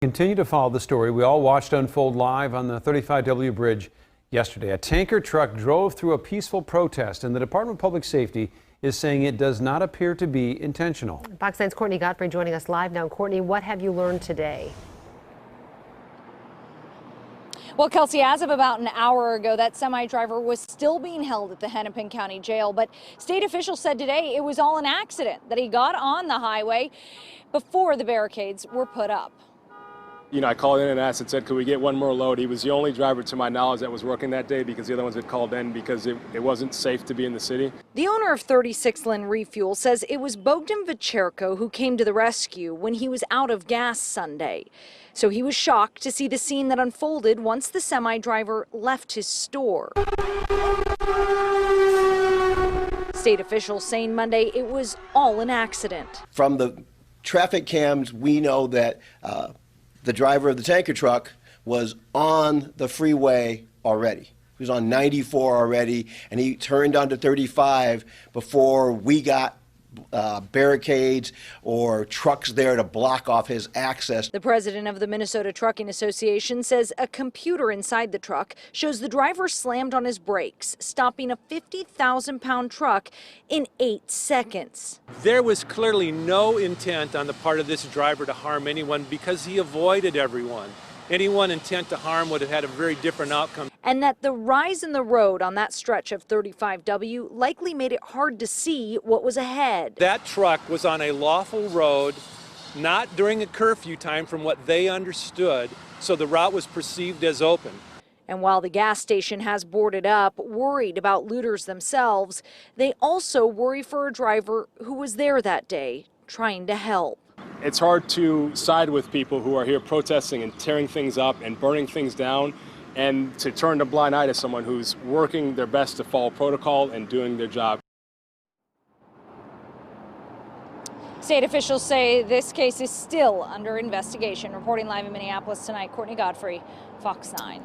Continue to follow the story we all watched unfold live on the 35W bridge yesterday. A tanker truck drove through a peaceful protest, and the Department of Public Safety is saying it does not appear to be intentional. Fox 9's Courtney Godfrey joining us live now. Courtney, what have you learned today? Well, Kelsey, as of about an hour ago, that semi-driver was still being held at the Hennepin County Jail, but state officials said today it was all an accident, that he got on the highway before the barricades were put up. I called in and asked and said, could we get one more load? He was the only driver, to my knowledge, that was working that day because the other ones had called in because it wasn't safe to be in the city. The owner of 36 Lynn Refuel says it was Bogdan Vicherko who came to the rescue when he was out of gas Sunday. So he was shocked to see the scene that unfolded once the semi-driver left his store. State officials saying Monday it was all an accident. From the traffic cams, we know that the driver of the tanker truck was on the freeway already. He was on 94 already, and he turned onto 35 before we got barricades or trucks there to block off his access. The president of the Minnesota Trucking Association says a computer inside the truck shows the driver slammed on his brakes, stopping a 50,000-pound truck in 8 seconds. There was clearly no intent on the part of this driver to harm anyone because he avoided everyone. Anyone intent to harm would have had a very different outcome. And that the rise in the road on that stretch of 35W likely made it hard to see what was ahead. That truck was on a lawful road, not during a curfew time from what they understood, so the route was perceived as open. And while the gas station has boarded up, worried about looters themselves, they also worry for a driver who was there that day trying to help. It's hard to side with people who are here protesting and tearing things up and burning things down, and to turn a blind eye to someone who's working their best to follow protocol and doing their job. State officials say this case is still under investigation. Reporting live in Minneapolis tonight, Courtney Godfrey, Fox 9.